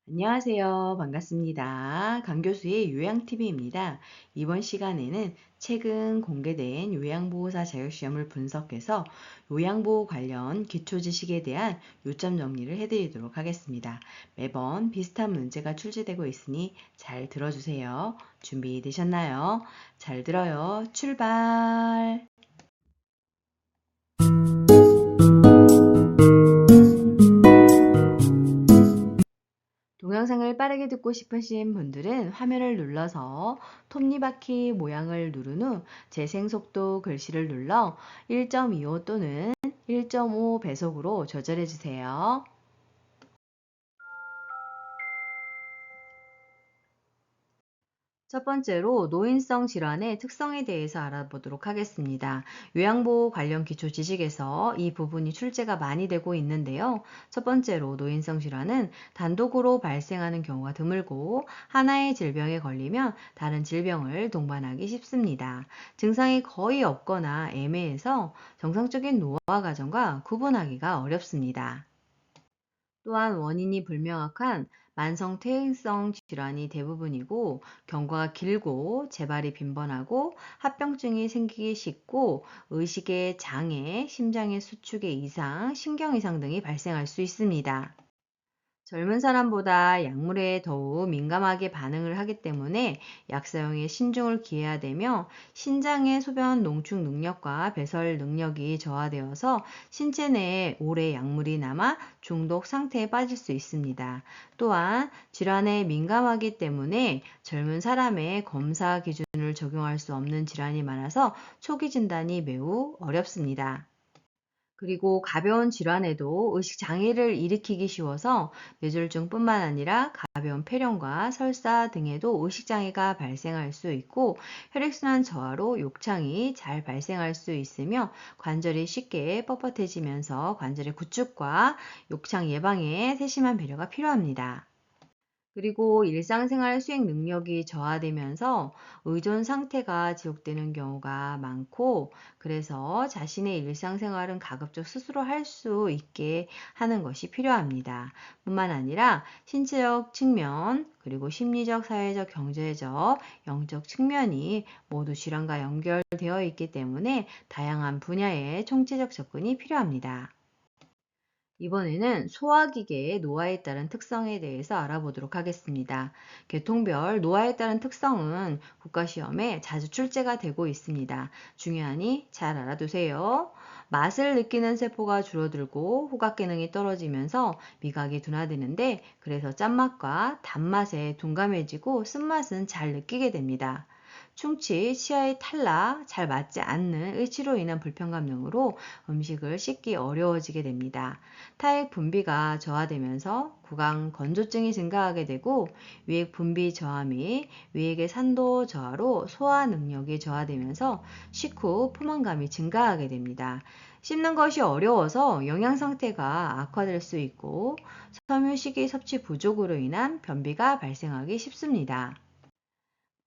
안녕하세요. 반갑습니다. 강 교수의 요양TV입니다. 이번 시간에는 최근 공개된 요양보호사 자격시험을 분석해서 요양보호 관련 기초지식에 대한 요점 정리를 해드리도록 하겠습니다. 매번 비슷한 문제가 출제되고 있으니 잘 들어주세요. 준비되셨나요? 잘 들어요. 출발! 동영상을 빠르게 듣고 싶으신 분들은 화면을 눌러서 톱니바퀴 모양을 누른 후 재생속도 글씨를 눌러 1.25 또는 1.5 배속으로 조절해 주세요. 첫 번째로 노인성 질환의 특성에 대해서 알아보도록 하겠습니다. 요양보호 관련 기초 지식에서 이 부분이 출제가 많이 되고 있는데요. 첫 번째로 노인성 질환은 단독으로 발생하는 경우가 드물고 하나의 질병에 걸리면 다른 질병을 동반하기 쉽습니다. 증상이 거의 없거나 애매해서 정상적인 노화 과정과 구분하기가 어렵습니다. 또한 원인이 불명확한 만성 퇴행성 질환이 대부분이고 경과가 길고 재발이 빈번하고 합병증이 생기기 쉽고 의식의 장애, 심장의 수축의 이상, 신경 이상 등이 발생할 수 있습니다. 젊은 사람보다 약물에 더욱 민감하게 반응을 하기 때문에 약 사용에 신중을 기해야 되며 신장의 소변 농축 능력과 배설 능력이 저하되어서 신체 내에 오래 약물이 남아 중독 상태에 빠질 수 있습니다. 또한 질환에 민감하기 때문에 젊은 사람의 검사 기준을 적용할 수 없는 질환이 많아서 초기 진단이 매우 어렵습니다. 그리고 가벼운 질환에도 의식 장애를 일으키기 쉬워서 뇌졸중뿐만 아니라 가벼운 폐렴과 설사 등에도 의식 장애가 발생할 수 있고 혈액순환 저하로 욕창이 잘 발생할 수 있으며 관절이 쉽게 뻣뻣해지면서 관절의 구축과 욕창 예방에 세심한 배려가 필요합니다. 그리고 일상생활 수행 능력이 저하되면서 의존 상태가 지속되는 경우가 많고, 그래서 자신의 일상생활은 가급적 스스로 할 수 있게 하는 것이 필요합니다. 뿐만 아니라 신체적 측면, 그리고 심리적, 사회적, 경제적, 영적 측면이 모두 질환과 연결되어 있기 때문에 다양한 분야의 총체적 접근이 필요합니다. 이번에는 소화기계의 노화에 따른 특성에 대해서 알아보도록 하겠습니다. 계통별 노화에 따른 특성은 국가시험에 자주 출제가 되고 있습니다. 중요하니 잘 알아두세요. 맛을 느끼는 세포가 줄어들고 후각 기능이 떨어지면서 미각이 둔화되는데, 그래서 짠맛과 단맛에 둔감해지고 쓴맛은 잘 느끼게 됩니다. 충치, 치아의 탈락, 잘 맞지 않는 의치로 인한 불편감 등으로 음식을 씹기 어려워지게 됩니다. 타액 분비가 저하되면서 구강 건조증이 증가하게 되고 위액 분비 저하 및 위액의 산도 저하로 소화 능력이 저하되면서 식후 포만감이 증가하게 됩니다. 씹는 것이 어려워서 영양 상태가 악화될 수 있고 섬유식이 섭취 부족으로 인한 변비가 발생하기 쉽습니다.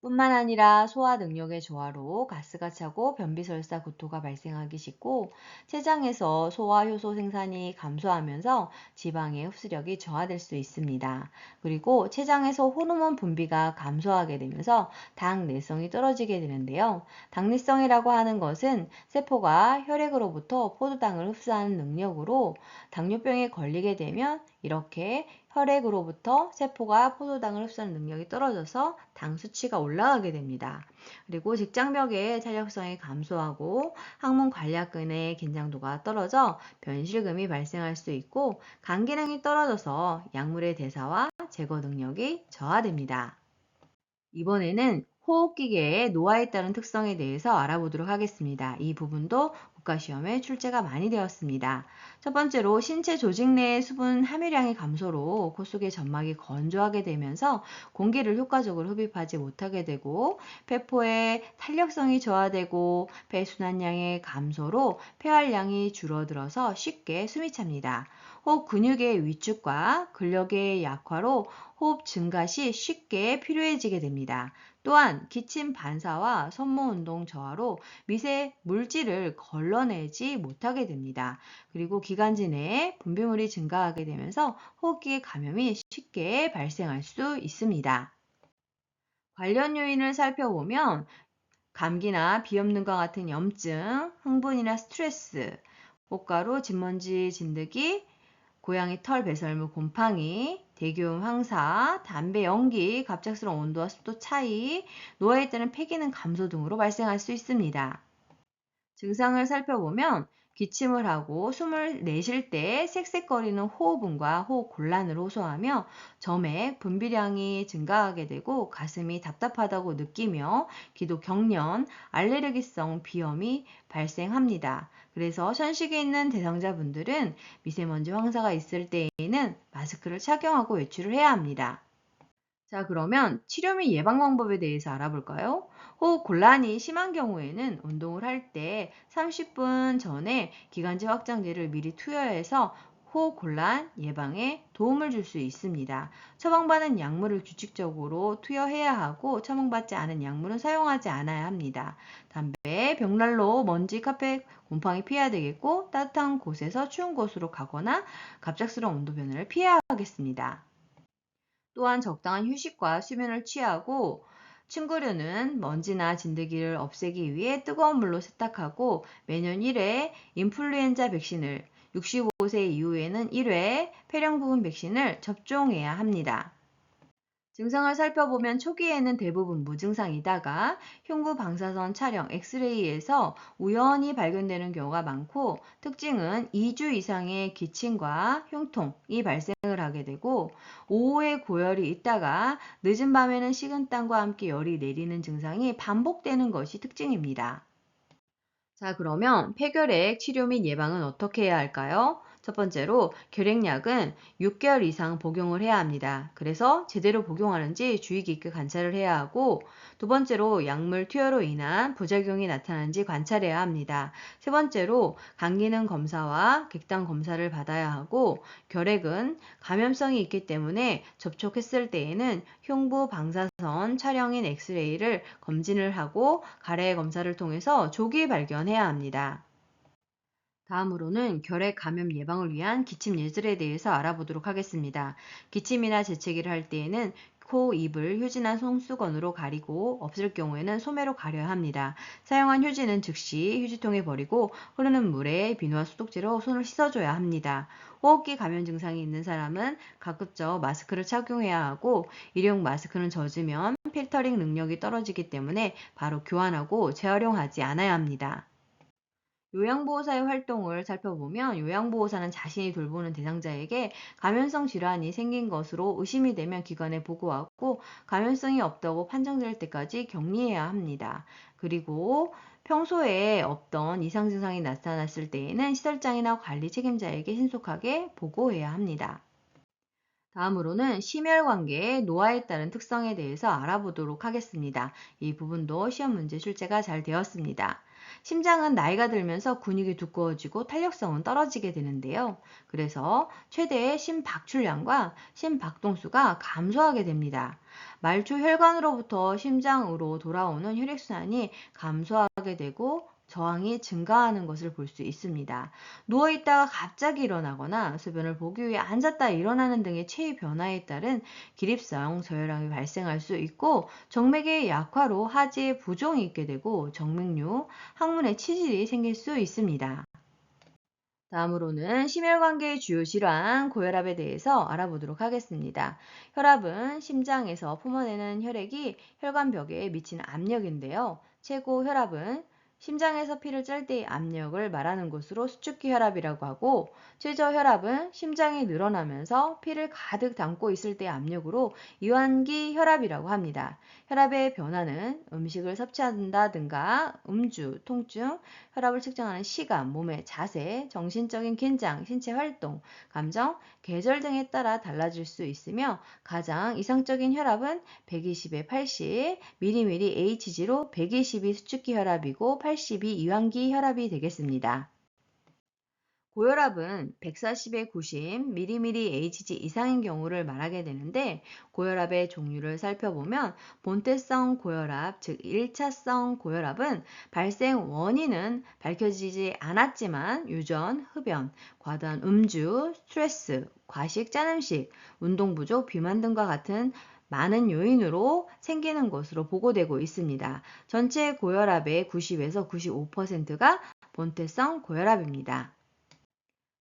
뿐만 아니라 소화 능력의 저하로 가스가 차고 변비설사 구토가 발생하기 쉽고 췌장에서 소화 효소 생산이 감소하면서 지방의 흡수력이 저하될 수 있습니다. 그리고 췌장에서 호르몬 분비가 감소하게 되면서 당 내성이 떨어지게 되는데요. 당리성이라고 하는 것은 세포가 혈액으로부터 포도당을 흡수하는 능력으로 당뇨병에 걸리게 되면 이렇게 혈액으로부터 세포가 포도당을 흡수하는 능력이 떨어져서 당 수치가 올라가게 됩니다. 그리고 직장벽의 탄력성이 감소하고 항문 관략근의 긴장도가 떨어져 변실금이 발생할 수 있고 간 기능이 떨어져서 약물의 대사와 제거 능력이 저하됩니다. 이번에는 호흡기계의 노화에 따른 특성에 대해서 알아보도록 하겠습니다. 이 부분도 국가시험에 출제가 많이 되었습니다. 첫 번째로 신체 조직 내의 수분 함유량의 감소로 코 속의 점막이 건조하게 되면서 공기를 효과적으로 흡입하지 못하게 되고 폐포의 탄력성이 저하되고 폐순환량의 감소로 폐활량이 줄어들어서 쉽게 숨이 찹니다. 호흡 근육의 위축과 근력의 약화로 호흡 증가 시 쉽게 필요해지게 됩니다. 또한 기침 반사와 손목 운동 저하로 미세 물질을 걸러내지 못하게 됩니다. 그리고 기관지 내에 분비물이 증가하게 되면서 호흡기에 감염이 쉽게 발생할 수 있습니다. 관련 요인을 살펴보면 감기나 비염등과 같은 염증, 흥분이나 스트레스, 꽃가루, 진먼지 진드기, 고양이 털 배설물 곰팡이, 대기오염 황사, 담배 연기, 갑작스러운 온도와 습도 차이, 노화에 따른 폐기능 감소 등으로 발생할 수 있습니다. 증상을 살펴보면 기침을 하고 숨을 내쉴 때 쌕쌕거리는 호흡음과 호흡 곤란을 호소하며 점액, 분비량이 증가하게 되고 가슴이 답답하다고 느끼며 기도 경련, 알레르기성 비염이 발생합니다. 그래서 현식에 있는 대상자분들은 미세먼지 황사가 있을 때에는 마스크를 착용하고 외출을 해야 합니다. 자, 그러면 치료 및 예방 방법에 대해서 알아볼까요? 호흡 곤란이 심한 경우에는 운동을 할 때 30분 전에 기관지 확장제를 미리 투여해서 호흡 곤란 예방에 도움을 줄 수 있습니다. 처방받은 약물을 규칙적으로 투여해야 하고 처방받지 않은 약물은 사용하지 않아야 합니다. 담배, 벽난로, 먼지, 카페, 곰팡이 피해야 되겠고 따뜻한 곳에서 추운 곳으로 가거나 갑작스러운 온도 변화를 피해야 하겠습니다. 또한 적당한 휴식과 수면을 취하고 침구류는 먼지나 진드기를 없애기 위해 뜨거운 물로 세탁하고 매년 1회 인플루엔자 백신을 65세 이후에는 1회 폐렴 부분 백신을 접종해야 합니다. 증상을 살펴보면 초기에는 대부분 무증상이다가 흉부 방사선 촬영 엑스레이에서 우연히 발견되는 경우가 많고 특징은 2주 이상의 기침과 흉통이 발생을 하게 되고 오후에 고열이 있다가 늦은 밤에는 식은땀과 함께 열이 내리는 증상이 반복되는 것이 특징입니다. 자, 그러면 폐결핵 치료 및 예방은 어떻게 해야 할까요? 첫 번째로 결핵약은 6개월 이상 복용을 해야 합니다. 그래서 제대로 복용하는지 주의 깊게 관찰을 해야 하고 두 번째로 약물 투여로 인한 부작용이 나타나는지 관찰해야 합니다. 세 번째로 감기능 검사와 객당 검사를 받아야 하고 결핵은 감염성이 있기 때문에 접촉했을 때에는 흉부 방사선 촬영인 엑스레이를 검진을 하고 가래 검사를 통해서 조기 발견해야 합니다. 다음으로는 결핵 감염 예방을 위한 기침 예절에 대해서 알아보도록 하겠습니다. 기침이나 재채기를 할 때에는 코, 입을 휴지나 손수건으로 가리고 없을 경우에는 소매로 가려야 합니다. 사용한 휴지는 즉시 휴지통에 버리고 흐르는 물에 비누와 소독제로 손을 씻어줘야 합니다. 호흡기 감염 증상이 있는 사람은 가급적 마스크를 착용해야 하고 일회용 마스크는 젖으면 필터링 능력이 떨어지기 때문에 바로 교환하고 재활용하지 않아야 합니다. 요양보호사의 활동을 살펴보면 요양보호사는 자신이 돌보는 대상자에게 감염성 질환이 생긴 것으로 의심이 되면 기관에 보고하고 감염성이 없다고 판정될 때까지 격리해야 합니다. 그리고 평소에 없던 이상 증상이 나타났을 때에는 시설장이나 관리 책임자에게 신속하게 보고해야 합니다. 다음으로는 심혈관계의 노화에 따른 특성에 대해서 알아보도록 하겠습니다. 이 부분도 시험 문제 출제가 잘 되었습니다. 심장은 나이가 들면서 근육이 두꺼워지고 탄력성은 떨어지게 되는데요. 그래서 최대의 심박출량과 심박동수가 감소하게 됩니다. 말초 혈관으로부터 심장으로 돌아오는 혈액순환이 감소하게 되고 저항이 증가하는 것을 볼 수 있습니다. 누워있다가 갑자기 일어나거나 소변을 보기 위해 앉았다 일어나는 등의 체위 변화에 따른 기립성 저혈압이 발생할 수 있고 정맥의 약화로 하지에 부종이 있게 되고 정맥류, 항문에 치질이 생길 수 있습니다. 다음으로는 심혈관계의 주요 질환, 고혈압에 대해서 알아보도록 하겠습니다. 혈압은 심장에서 뿜어내는 혈액이 혈관벽에 미치는 압력인데요. 최고 혈압은 심장에서 피를 짤 때의 압력을 말하는 것으로 수축기 혈압이라고 하고 최저 혈압은 심장이 늘어나면서 피를 가득 담고 있을 때의 압력으로 이완기 혈압이라고 합니다. 혈압의 변화는 음식을 섭취한다든가 음주, 통증, 혈압을 측정하는 시간, 몸의 자세, 정신적인 긴장, 신체 활동, 감정, 계절 등에 따라 달라질 수 있으며 가장 이상적인 혈압은 120에 80, 미리미리 HG로 120이 수축기 혈압이고 80이 이완기 혈압이 되겠습니다. 고혈압은 140에 90 mmHg 이상인 경우를 말하게 되는데 고혈압의 종류를 살펴보면 본태성 고혈압, 즉 1차성 고혈압은 발생 원인은 밝혀지지 않았지만 유전, 흡연, 과다한 음주, 스트레스, 과식, 짠 음식, 운동 부족, 비만 등과 같은 많은 요인으로 생기는 것으로 보고되고 있습니다. 전체 고혈압의 90에서 95%가 본태성 고혈압입니다.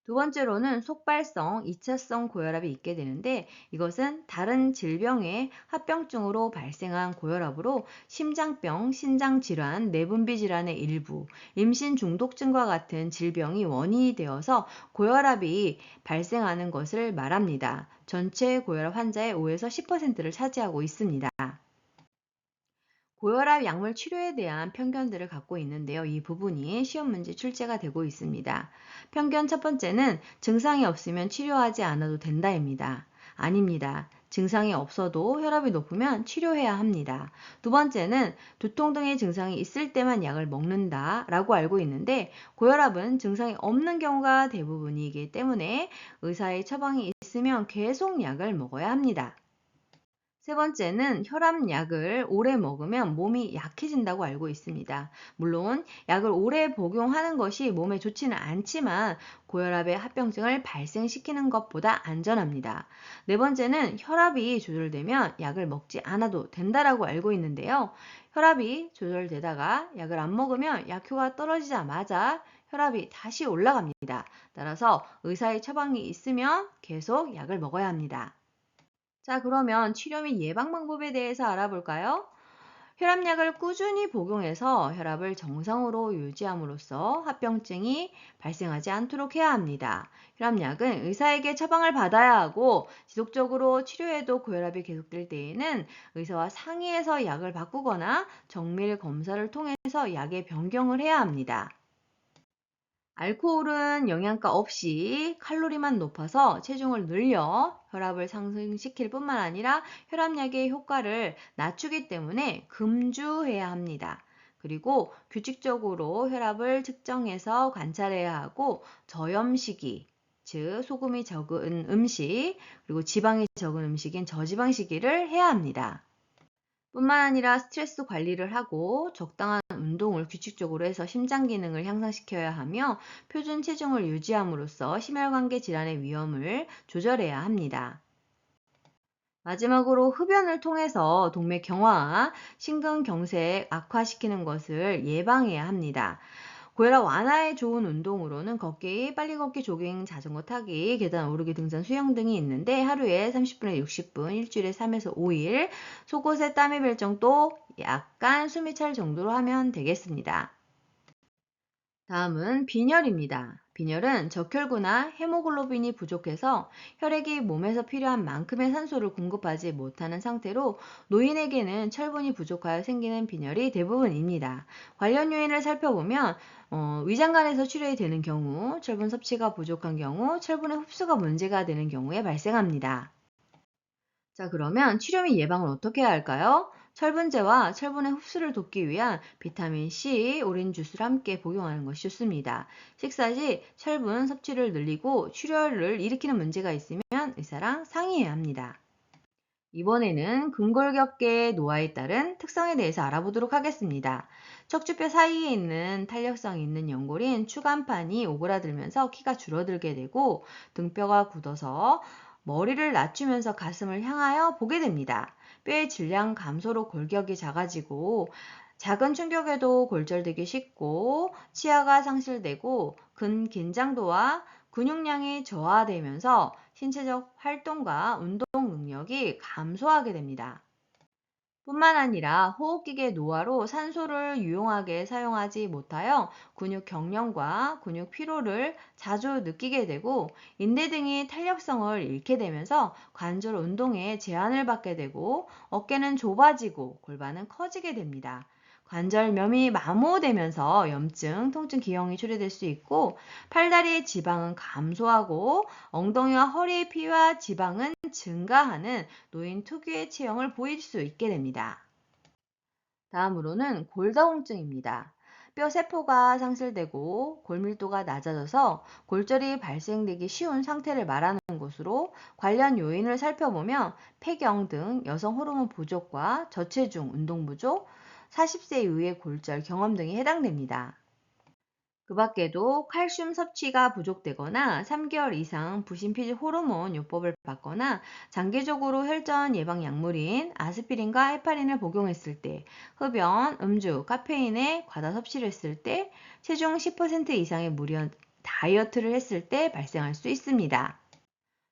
두 번째로는 속발성 2차성 고혈압이 있게 되는데 이것은 다른 질병의 합병증으로 발생한 고혈압으로 심장병, 신장질환, 내분비질환의 일부, 임신 중독증과 같은 질병이 원인이 되어서 고혈압이 발생하는 것을 말합니다. 전체 고혈압 환자의 5에서 10%를 차지하고 있습니다. 고혈압 약물 치료에 대한 편견들을 갖고 있는데요. 이 부분이 시험 문제 출제가 되고 있습니다. 편견 첫 번째는 증상이 없으면 치료하지 않아도 된다입니다. 아닙니다. 증상이 없어도 혈압이 높으면 치료해야 합니다. 두 번째는 두통 등의 증상이 있을 때만 약을 먹는다라고 알고 있는데 고혈압은 증상이 없는 경우가 대부분이기 때문에 의사의 처방이 있으면 계속 약을 먹어야 합니다. 세 번째는 혈압약을 오래 먹으면 몸이 약해진다고 알고 있습니다. 물론 약을 오래 복용하는 것이 몸에 좋지는 않지만 고혈압의 합병증을 발생시키는 것보다 안전합니다. 네 번째는 혈압이 조절되면 약을 먹지 않아도 된다라고 알고 있는데요. 혈압이 조절되다가 약을 안 먹으면 약효가 떨어지자마자 혈압이 다시 올라갑니다. 따라서 의사의 처방이 있으면 계속 약을 먹어야 합니다. 자, 그러면 치료 및 예방 방법에 대해서 알아볼까요? 혈압약을 꾸준히 복용해서 혈압을 정상으로 유지함으로써 합병증이 발생하지 않도록 해야 합니다. 혈압약은 의사에게 처방을 받아야 하고 지속적으로 치료해도 고혈압이 계속될 때에는 의사와 상의해서 약을 바꾸거나 정밀 검사를 통해서 약의 변경을 해야 합니다. 알코올은 영양가 없이 칼로리만 높아서 체중을 늘려 혈압을 상승시킬 뿐만 아니라 혈압약의 효과를 낮추기 때문에 금주해야 합니다. 그리고 규칙적으로 혈압을 측정해서 관찰해야 하고 저염식이, 즉 소금이 적은 음식, 그리고 지방이 적은 음식인 저지방식이를 해야 합니다. 뿐만 아니라 스트레스 관리를 하고 적당한 운동을 규칙적으로 해서 심장 기능을 향상시켜야 하며 표준 체중을 유지함으로써 심혈관계 질환의 위험을 조절해야 합니다. 마지막으로 흡연을 통해서 동맥 경화와 심근경색 악화시키는 것을 예방해야 합니다. 고혈압 완화에 좋은 운동으로는 걷기, 빨리 걷기, 조깅, 자전거 타기, 계단 오르기, 등산, 수영 등이 있는데 하루에 30분에서 60분, 일주일에 3에서 5일, 속옷에 땀이 별 정도, 약간 숨이 찰 정도로 하면 되겠습니다. 다음은 빈혈입니다. 빈혈은 적혈구나 헤모글로빈이 부족해서 혈액이 몸에서 필요한 만큼의 산소를 공급하지 못하는 상태로 노인에게는 철분이 부족하여 생기는 빈혈이 대부분입니다. 관련 요인을 살펴보면 위장관에서 출혈이 되는 경우, 철분 섭취가 부족한 경우, 철분의 흡수가 문제가 되는 경우에 발생합니다. 자, 그러면 치료 및 예방을 어떻게 해야 할까요? 철분제와 철분의 흡수를 돕기 위한 비타민 C, 오렌지 주스를 함께 복용하는 것이 좋습니다. 식사 시 철분 섭취를 늘리고 출혈을 일으키는 문제가 있으면 의사랑 상의해야 합니다. 이번에는 근골격계의 노화에 따른 특성에 대해서 알아보도록 하겠습니다. 척추뼈 사이에 있는 탄력성이 있는 연골인 추간판이 오그라들면서 키가 줄어들게 되고 등뼈가 굳어서 머리를 낮추면서 가슴을 향하여 보게 됩니다. 뼈의 질량 감소로 골격이 작아지고 작은 충격에도 골절되기 쉽고 치아가 상실되고 근긴장도와 근육량이 저하되면서 신체적 활동과 운동 능력이 감소하게 됩니다. 뿐만 아니라 호흡기계 노화로 산소를 유용하게 사용하지 못하여 근육 경련과 근육 피로를 자주 느끼게 되고 인대 등이 탄력성을 잃게 되면서 관절 운동에 제한을 받게 되고 어깨는 좁아지고 골반은 커지게 됩니다. 관절염이 마모되면서 염증, 통증, 기형이 초래될 수 있고 팔다리의 지방은 감소하고 엉덩이와 허리의 피와 지방은 증가하는 노인 특유의 체형을 보일 수 있게 됩니다. 다음으로는 골다공증입니다. 뼈 세포가 상실되고 골밀도가 낮아져서 골절이 발생되기 쉬운 상태를 말하는 것으로 관련 요인을 살펴보면 폐경 등 여성 호르몬 부족과 저체중, 운동 부족, 40세 이후의 골절 경험 등이 해당됩니다. 그 밖에도 칼슘 섭취가 부족되거나 3개월 이상 부신피질 호르몬 요법을 받거나 장기적으로 혈전 예방 약물인 아스피린과 헤파린을 복용했을 때, 흡연, 음주, 카페인의 과다 섭취를 했을 때, 체중 10% 이상의 무리한 다이어트를 했을 때 발생할 수 있습니다.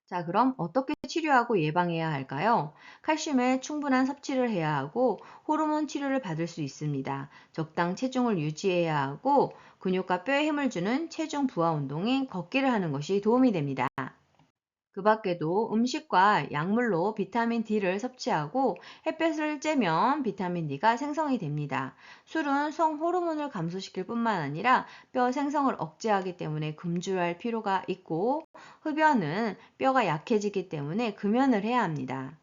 자, 그럼 어떻게 치료하고 예방해야 할까요? 칼슘의 충분한 섭취를 해야 하고 호르몬 치료를 받을 수 있습니다. 적당 체중을 유지해야 하고 근육과 뼈에 힘을 주는 체중 부하 운동인 걷기를 하는 것이 도움이 됩니다. 그 밖에도 음식과 약물로 비타민 D를 섭취하고 햇볕을 쬐면 비타민 D가 생성이 됩니다. 술은 성 호르몬을 감소시킬 뿐만 아니라 뼈 생성을 억제하기 때문에 금주할 필요가 있고, 흡연은 뼈가 약해지기 때문에 금연을 해야 합니다.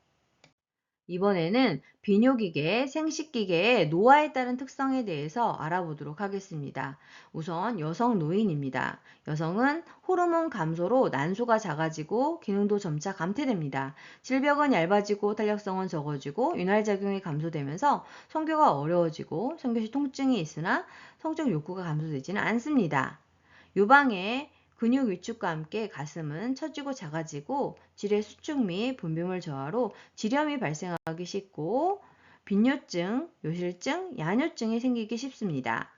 이번에는 비뇨기계, 생식기계의 노화에 따른 특성에 대해서 알아보도록 하겠습니다. 우선 여성 노인입니다. 여성은 호르몬 감소로 난소가 작아지고 기능도 점차 감퇴됩니다. 질벽은 얇아지고 탄력성은 적어지고 윤활작용이 감소되면서 성교가 어려워지고 성교시 통증이 있으나 성적 욕구가 감소되지는 않습니다. 유방의 근육 위축과 함께 가슴은 처지고 작아지고 질의 수축 및 분비물 저하로 지렴이 발생하기 쉽고 빈뇨증, 요실증, 야뇨증이 생기기 쉽습니다.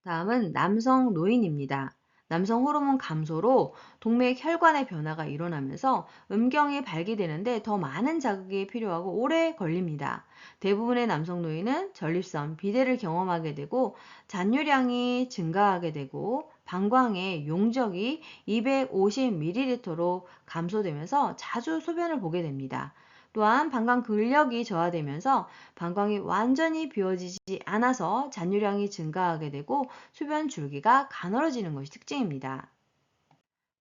다음은 남성 노인입니다. 남성 호르몬 감소로 동맥 혈관의 변화가 일어나면서 음경이 발기되는데 더 많은 자극이 필요하고 오래 걸립니다. 대부분의 남성 노인은 전립선, 비대를 경험하게 되고 잔유량이 증가하게 되고 방광의 용적이 250ml로 감소되면서 자주 소변을 보게 됩니다. 또한 방광 근력이 저하되면서 방광이 완전히 비워지지 않아서 잔유량이 증가하게 되고 소변 줄기가 가늘어지는 것이 특징입니다.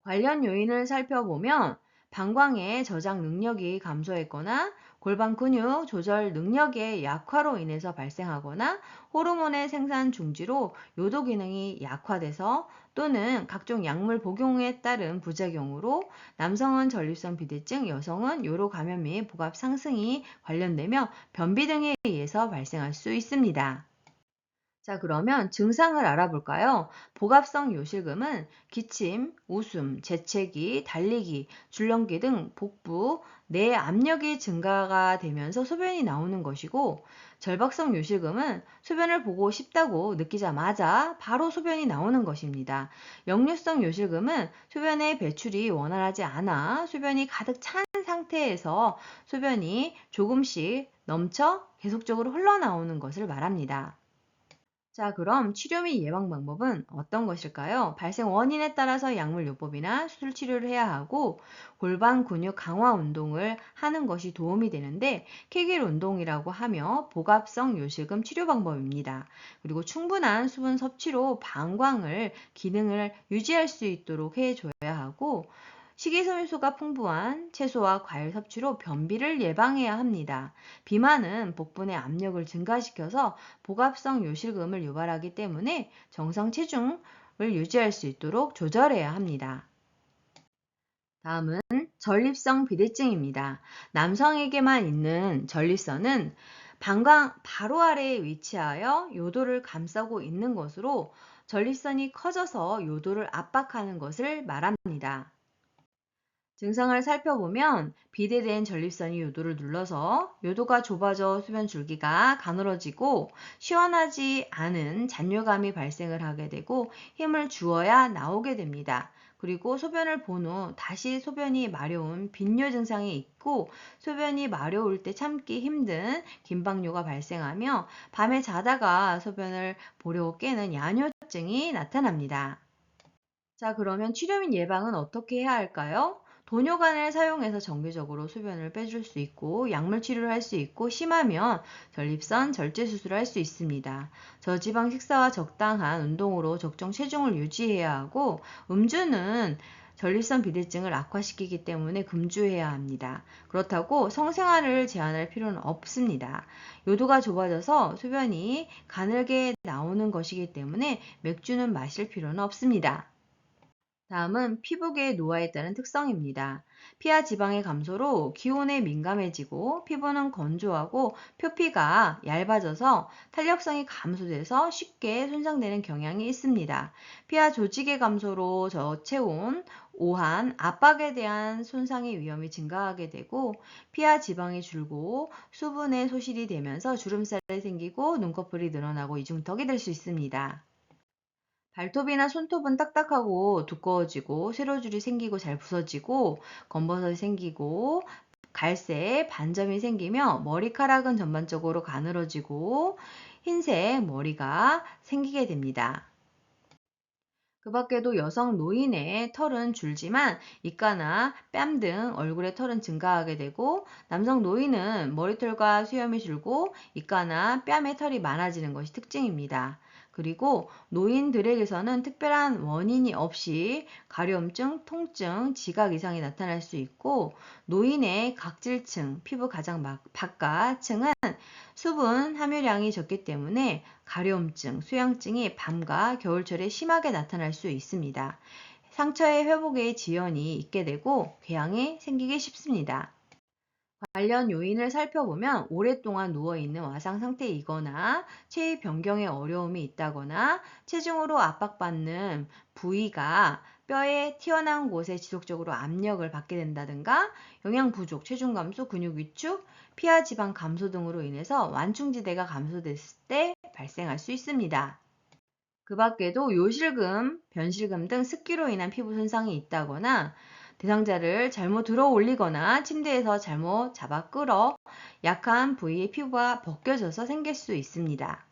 관련 요인을 살펴보면 방광의 저장 능력이 감소했거나 골반 근육 조절 능력의 약화로 인해서 발생하거나 호르몬의 생산 중지로 요도 기능이 약화돼서 또는 각종 약물 복용에 따른 부작용으로 남성은 전립선 비대증, 여성은 요로 감염 및 복압 상승이 관련되며 변비 등에 의해서 발생할 수 있습니다. 자, 그러면 증상을 알아볼까요? 복압성 요실금은 기침, 웃음, 재채기, 달리기, 줄넘기 등 복부, 내 압력이 증가가 되면서 소변이 나오는 것이고, 절박성 요실금은 소변을 보고 싶다고 느끼자마자 바로 소변이 나오는 것입니다. 역류성 요실금은 소변의 배출이 원활하지 않아 소변이 가득 찬 상태에서 소변이 조금씩 넘쳐 계속적으로 흘러나오는 것을 말합니다. 자, 그럼 치료 및 예방 방법은 어떤 것일까요? 발생 원인에 따라서 약물 요법이나 수술 치료를 해야 하고 골반 근육 강화 운동을 하는 것이 도움이 되는데 케겔 운동이라고 하며 복압성 요실금 치료 방법입니다. 그리고 충분한 수분 섭취로 방광을 기능을 유지할 수 있도록 해줘야 하고 식이섬유소가 풍부한 채소와 과일 섭취로 변비를 예방해야 합니다. 비만은 복부 내 압력을 증가시켜서 복압성 요실금을 유발하기 때문에 정상 체중을 유지할 수 있도록 조절해야 합니다. 다음은 전립선 비대증입니다. 남성에게만 있는 전립선은 방광 바로 아래에 위치하여 요도를 감싸고 있는 것으로 전립선이 커져서 요도를 압박하는 것을 말합니다. 증상을 살펴보면 비대된 전립선이 요도를 눌러서 요도가 좁아져 소변 줄기가 가늘어지고 시원하지 않은 잔뇨감이 발생을 하게 되고 힘을 주어야 나오게 됩니다. 그리고 소변을 본 후 다시 소변이 마려운 빈뇨 증상이 있고 소변이 마려울 때 참기 힘든 긴박뇨가 발생하며 밤에 자다가 소변을 보려고 깨는 야뇨증이 나타납니다. 자, 그러면 치료 및 예방은 어떻게 해야 할까요? 도뇨관을 사용해서 정기적으로 소변을 빼줄 수 있고 약물 치료를 할 수 있고 심하면 전립선 절제 수술을 할 수 있습니다. 저지방 식사와 적당한 운동으로 적정 체중을 유지해야 하고 음주는 전립선 비대증을 악화시키기 때문에 금주해야 합니다. 그렇다고 성생활을 제한할 필요는 없습니다. 요도가 좁아져서 소변이 가늘게 나오는 것이기 때문에 맥주는 마실 필요는 없습니다. 다음은 피부계의 노화에 따른 특성입니다. 피하 지방의 감소로 기온에 민감해지고 피부는 건조하고 표피가 얇아져서 탄력성이 감소돼서 쉽게 손상되는 경향이 있습니다. 피하 조직의 감소로 저체온, 오한, 압박에 대한 손상의 위험이 증가하게 되고 피하 지방이 줄고 수분의 소실이 되면서 주름살이 생기고 눈꺼풀이 늘어나고 이중턱이 될 수 있습니다. 발톱이나 손톱은 딱딱하고 두꺼워지고 세로줄이 생기고 잘 부서지고 검버섯이 생기고 갈색 반점이 생기며 머리카락은 전반적으로 가늘어지고 흰색 머리가 생기게 됩니다. 그 밖에도 여성 노인의 털은 줄지만 이가나 뺨 등 얼굴의 털은 증가하게 되고 남성 노인은 머리털과 수염이 줄고 이가나 뺨에 털이 많아지는 것이 특징입니다. 그리고 노인들에게서는 특별한 원인이 없이 가려움증, 통증, 지각 이상이 나타날 수 있고 노인의 각질층, 피부 가장 바깥층은 수분 함유량이 적기 때문에 가려움증, 수양증이 밤과 겨울철에 심하게 나타날 수 있습니다. 상처의 회복에 지연이 있게 되고 궤양이 생기기 쉽습니다. 관련 요인을 살펴보면 오랫동안 누워있는 와상 상태이거나 체위 변경에 어려움이 있다거나 체중으로 압박받는 부위가 뼈에 튀어나온 곳에 지속적으로 압력을 받게 된다든가 영양 부족, 체중 감소, 근육 위축, 피하 지방 감소 등으로 인해서 완충지대가 감소됐을 때 발생할 수 있습니다. 그 밖에도 요실금, 변실금 등 습기로 인한 피부 손상이 있다거나 대상자를 잘못 들어 올리거나 침대에서 잘못 잡아 끌어 약한 부위의 피부가 벗겨져서 생길 수 있습니다.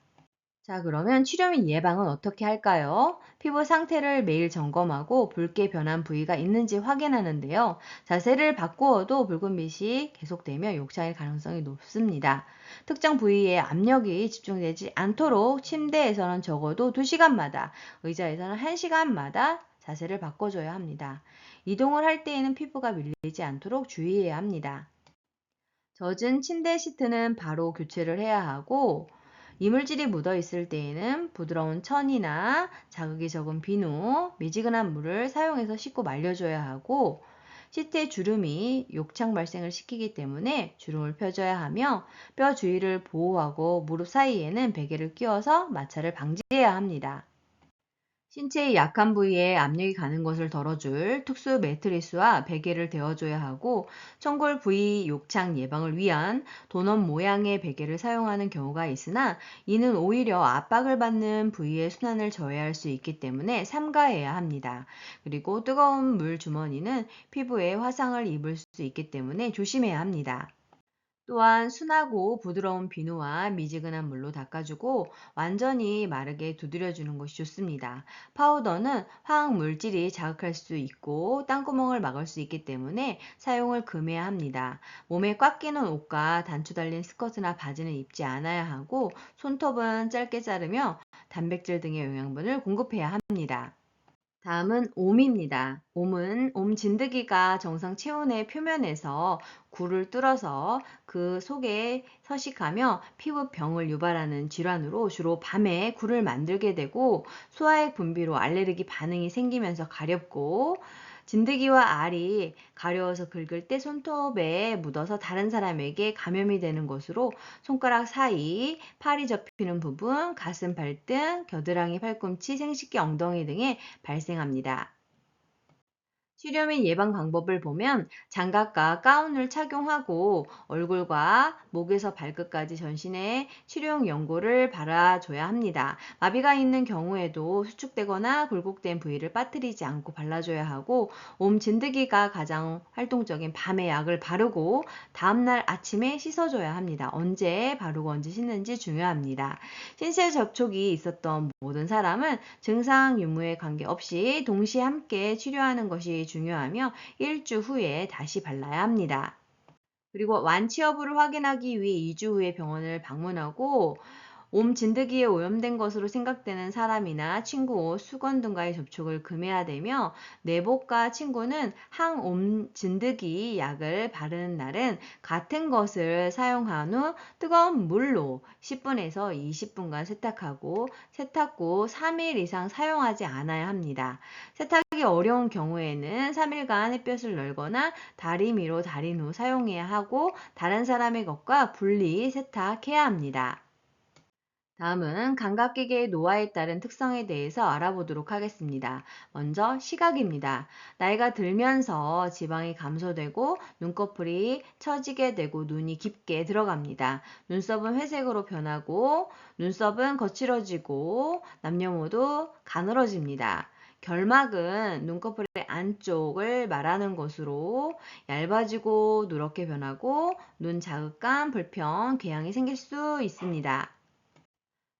자, 그러면 치료 및 예방은 어떻게 할까요? 피부 상태를 매일 점검하고 붉게 변한 부위가 있는지 확인하는데요. 자세를 바꾸어도 붉은빛이 계속되면 욕창일 가능성이 높습니다. 특정 부위에 압력이 집중되지 않도록 침대에서는 적어도 2시간마다, 의자에서는 1시간마다 자세를 바꿔줘야 합니다. 이동을 할 때에는 피부가 밀리지 않도록 주의해야 합니다. 젖은 침대 시트는 바로 교체를 해야 하고 이물질이 묻어 있을 때에는 부드러운 천이나 자극이 적은 비누, 미지근한 물을 사용해서 씻고 말려줘야 하고 시트의 주름이 욕창 발생을 시키기 때문에 주름을 펴줘야 하며 뼈 주위를 보호하고 무릎 사이에는 베개를 끼워서 마찰을 방지해야 합니다. 신체의 약한 부위에 압력이 가는 것을 덜어줄 특수 매트리스와 베개를 대어줘야 하고 청골 부위 욕창 예방을 위한 도넛 모양의 베개를 사용하는 경우가 있으나 이는 오히려 압박을 받는 부위의 순환을 저해할 수 있기 때문에 삼가해야 합니다. 그리고 뜨거운 물 주머니는 피부에 화상을 입을 수 있기 때문에 조심해야 합니다. 또한 순하고 부드러운 비누와 미지근한 물로 닦아주고 완전히 마르게 두드려주는 것이 좋습니다. 파우더는 화학 물질이 자극할 수 있고 땀구멍을 막을 수 있기 때문에 사용을 금해야 합니다. 몸에 꽉 끼는 옷과 단추 달린 스커트나 바지는 입지 않아야 하고 손톱은 짧게 자르며 단백질 등의 영양분을 공급해야 합니다. 다음은 옴입니다. 옴은 옴 진드기가 정상 체온의 표면에서 굴을 뚫어서 그 속에 서식하며 피부병을 유발하는 질환으로 주로 밤에 굴을 만들게 되고 소화액 분비로 알레르기 반응이 생기면서 가렵고 진드기와 알이 가려워서 긁을 때 손톱에 묻어서 다른 사람에게 감염이 되는 것으로 손가락 사이, 팔이 접히는 부분, 가슴, 발등, 겨드랑이, 팔꿈치, 생식기, 엉덩이 등에 발생합니다. 치료 및 예방 방법을 보면 장갑과 가운을 착용하고 얼굴과 목에서 발끝까지 전신에 치료용 연고를 발라줘야 합니다. 마비가 있는 경우에도 수축되거나 굴곡된 부위를 빠뜨리지 않고 발라줘야 하고 옴 진드기가 가장 활동적인 밤에 약을 바르고 다음날 아침에 씻어줘야 합니다. 언제 바르고 언제 씻는지 중요합니다. 신체 접촉이 있었던 모든 사람은 증상 유무에 관계없이 동시에 함께 치료하는 것이 중요하며 일주 후에 다시 발라야 합니다. 그리고 완치 여부를 확인하기 위해 2주 후에 병원을 방문하고 진드기에 오염된 것으로 생각되는 사람이나 친구, 수건 등과의 접촉을 금해야 되며 내복과 친구는 항옴 진드기 약을 바르는 날은 같은 것을 사용한 후 뜨거운 물로 10분에서 20분간 세탁하고 세탁 후 3일 이상 사용하지 않아야 합니다. 세탁이 어려운 경우에는 3일간 햇볕을 널거나 다리미로 달인 후 사용해야 하고 다른 사람의 것과 분리 세탁해야 합니다. 다음은 감각기계의 노화에 따른 특성에 대해서 알아보도록 하겠습니다. 먼저 시각입니다. 나이가 들면서 지방이 감소되고 눈꺼풀이 처지게 되고 눈이 깊게 들어갑니다. 눈썹은 회색으로 변하고 눈썹은 거칠어지고 남녀 모두 가늘어집니다. 결막은 눈꺼풀의 안쪽을 말하는 것으로 얇아지고 누렇게 변하고 눈 자극감, 불편, 궤양이 생길 수 있습니다.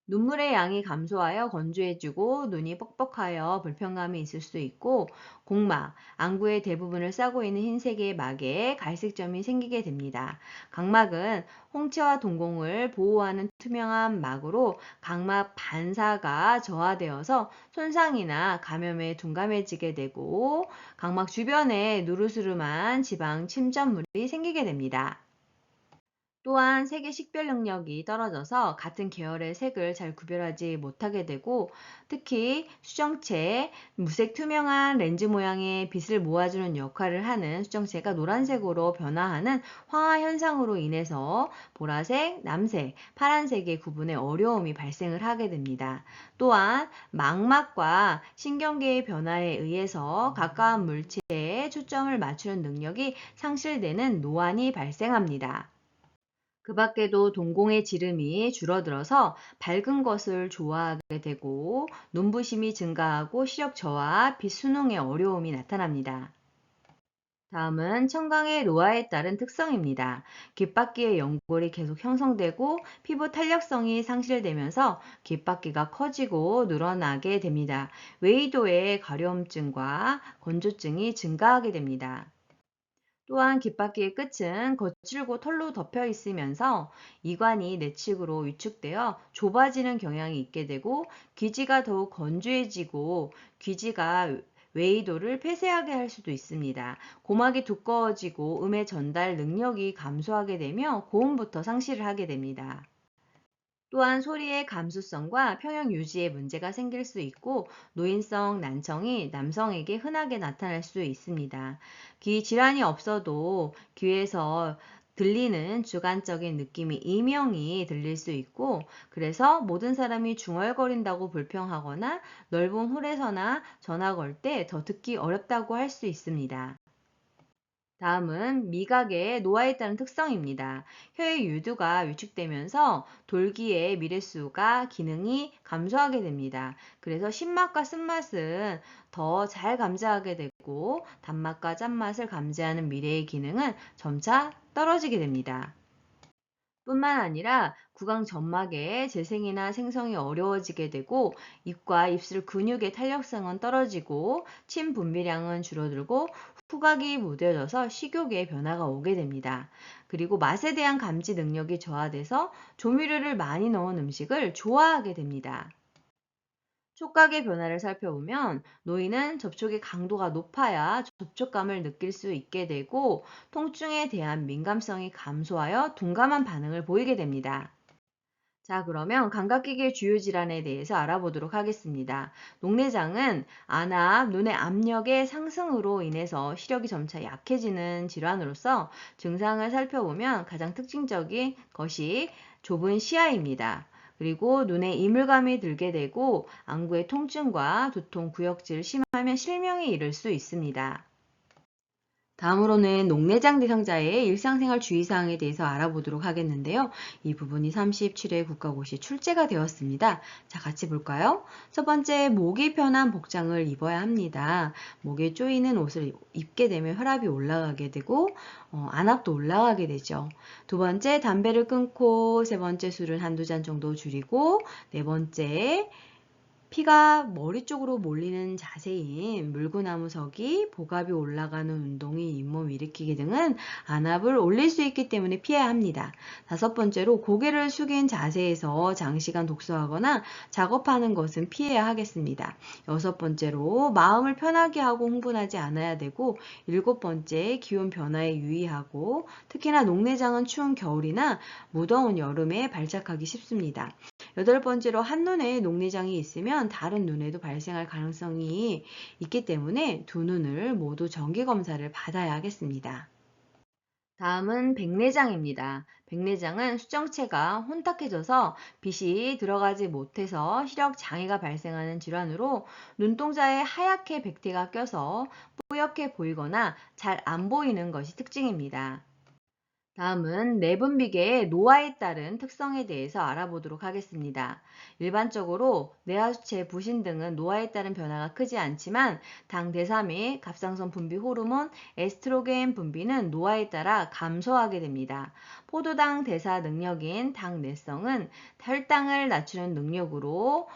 눈물의 양이 감소하여 건조해지고 눈이 뻑뻑하여 불편감이 있을 수 있고 곡막, 안구의 대부분을 싸고 있는 흰색의 막에 갈색점이 생기게 됩니다. 각막은 홍채와 동공을 보호하는 투명한 막으로 각막 반사가 저하되어서 손상이나 감염에 둔감해지게 되고 각막 주변에 누르스름한 지방 침전물이 생기게 됩니다. 또한 색의 식별 능력이 떨어져서 같은 계열의 색을 잘 구별하지 못하게 되고 특히 수정체, 무색 투명한 렌즈 모양의 빛을 모아주는 역할을 하는 수정체가 노란색으로 변화하는 황화 현상으로 인해서 보라색, 남색, 파란색의 구분에 어려움이 발생을 하게 됩니다. 또한 망막과 신경계의 변화에 의해서 가까운 물체에 초점을 맞추는 능력이 상실되는 노안이 발생합니다. 그 밖에도 동공의 지름이 줄어들어서 밝은 것을 좋아하게 되고 눈부심이 증가하고 시력 저하, 빛 순응에 어려움이 나타납니다. 다음은 청강의 노화에 따른 특성입니다. 귓바퀴의 연골이 계속 형성되고 피부 탄력성이 상실되면서 귓바퀴가 커지고 늘어나게 됩니다. 외이도의 가려움증과 건조증이 증가하게 됩니다. 또한 귓바퀴의 끝은 거칠고 털로 덮여 있으면서 이관이 내측으로 위축되어 좁아지는 경향이 있게 되고 귀지가 더욱 건조해지고 귀지가 외이도를 폐쇄하게 할 수도 있습니다. 고막이 두꺼워지고 음의 전달 능력이 감소하게 되며 고음부터 상실을 하게 됩니다. 또한 소리의 감수성과 평형 유지에 문제가 생길 수 있고 노인성 난청이 남성에게 흔하게 나타날 수 있습니다. 귀 질환이 없어도 귀에서 들리는 주관적인 느낌이 이명이 들릴 수 있고 그래서 모든 사람이 중얼거린다고 불평하거나 넓은 홀에서나 전화 걸 때 더 듣기 어렵다고 할 수 있습니다. 다음은 미각의 노화에 따른 특성입니다. 혀의 유두가 위축되면서 돌기의 미레수가 기능이 감소하게 됩니다. 그래서 신맛과 쓴맛은 더 잘 감지하게 되고 단맛과 짠맛을 감지하는 미래의 기능은 점차 떨어지게 됩니다. 뿐만 아니라 구강 점막의 재생이나 생성이 어려워지게 되고 입과 입술 근육의 탄력성은 떨어지고 침 분비량은 줄어들고 후각이 무뎌져서 식욕의 변화가 오게 됩니다. 그리고 맛에 대한 감지 능력이 저하돼서 조미료를 많이 넣은 음식을 좋아하게 됩니다. 촉각의 변화를 살펴보면 노인은 접촉의 강도가 높아야 접촉감을 느낄 수 있게 되고 통증에 대한 민감성이 감소하여 둔감한 반응을 보이게 됩니다. 자, 그러면 감각기계 주요 질환에 대해서 알아보도록 하겠습니다. 녹내장은 안압, 눈의 압력의 상승으로 인해서 시력이 점차 약해지는 질환으로서 증상을 살펴보면 가장 특징적인 것이 좁은 시야입니다. 그리고 눈에 이물감이 들게 되고 안구의 통증과 두통, 구역질 심하면 실명에 이를 수 있습니다. 다음으로는 녹내장 대상자의 일상생활 주의사항에 대해서 알아보도록 하겠는데요. 이 부분이 37회 국가고시 출제가 되었습니다. 자, 같이 볼까요? 첫 번째, 목이 편한 복장을 입어야 합니다. 목에 조이는 옷을 입게 되면 혈압이 올라가게 되고 안압도 올라가게 되죠. 두 번째, 담배를 끊고 세 번째, 술은 한두 잔 정도 줄이고 네 번째, 피가 머리 쪽으로 몰리는 자세인 물구나무 서기, 복압이 올라가는 운동이 잇몸 일으키기 등은 안압을 올릴 수 있기 때문에 피해야 합니다. 다섯 번째로 고개를 숙인 자세에서 장시간 독서하거나 작업하는 것은 피해야 하겠습니다. 여섯 번째로 마음을 편하게 하고 흥분하지 않아야 되고, 일곱 번째 기온 변화에 유의하고, 특히나 녹내장은 추운 겨울이나 무더운 여름에 발작하기 쉽습니다. 여덟 번째로 한눈에 녹내장이 있으면 다른 눈에도 발생할 가능성이 있기 때문에 두 눈을 모두 정기검사를 받아야 하겠습니다. 다음은 백내장입니다. 백내장은 수정체가 혼탁해져서 빛이 들어가지 못해서 시력 장애가 발생하는 질환으로 눈동자에 하얗게 백태가 껴서 뿌옇게 보이거나 잘 안 보이는 것이 특징입니다. 다음은 내분비계의 노화에 따른 특성에 대해서 알아보도록 하겠습니다. 일반적으로 뇌하수체, 부신 등은 노화에 따른 변화가 크지 않지만 당대사 및 갑상선 분비 호르몬, 에스트로겐 분비는 노화에 따라 감소하게 됩니다. 포도당 대사 능력인 당내성은 혈당을 낮추는 능력으로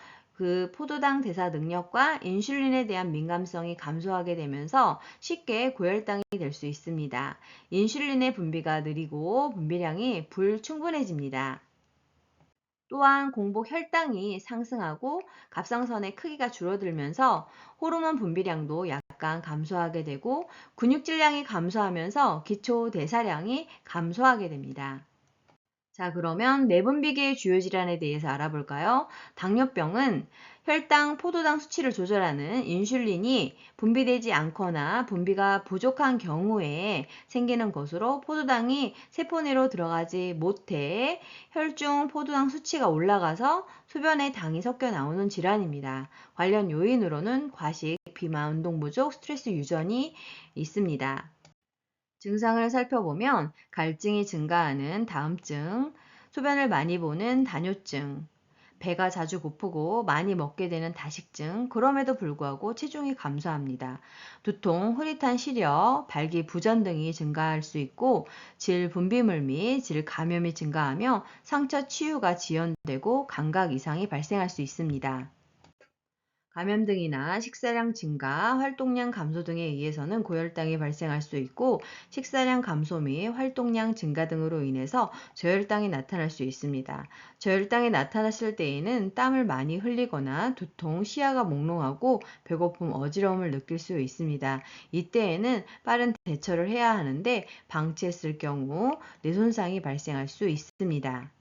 포도당 대사 능력과 인슐린에 대한 민감성이 감소하게 되면서 쉽게 고혈당이 될 수 있습니다. 인슐린의 분비가 느리고 분비량이 불충분해집니다. 또한 공복 혈당이 상승하고 갑상선의 크기가 줄어들면서 호르몬 분비량도 약간 감소하게 되고 근육질량이 감소하면서 기초 대사량이 감소하게 됩니다. 자, 그러면 내분비계의 주요 질환에 대해서 알아볼까요? 당뇨병은 혈당, 포도당 수치를 조절하는 인슐린이 분비되지 않거나 분비가 부족한 경우에 생기는 것으로 포도당이 세포 내로 들어가지 못해 혈중 포도당 수치가 올라가서 소변에 당이 섞여 나오는 질환입니다. 관련 요인으로는 과식, 비만, 운동 부족, 스트레스 유전이 있습니다. 증상을 살펴보면 갈증이 증가하는 다음증, 소변을 많이 보는 다뇨증, 배가 자주 고프고 많이 먹게 되는 다식증, 그럼에도 불구하고 체중이 감소합니다. 두통, 흐릿한 시력, 발기부전 등이 증가할 수 있고 질 분비물 및 질 감염이 증가하며 상처 치유가 지연되고 감각 이상이 발생할 수 있습니다. 감염 등이나 식사량 증가, 활동량 감소 등에 의해서는 고혈당이 발생할 수 있고 식사량 감소 및 활동량 증가 등으로 인해서 저혈당이 나타날 수 있습니다. 저혈당이 나타났을 때에는 땀을 많이 흘리거나 두통, 시야가 몽롱하고 배고픔, 어지러움을 느낄 수 있습니다. 이때에는 빠른 대처를 해야 하는데 방치했을 경우 뇌손상이 발생할 수 있습니다.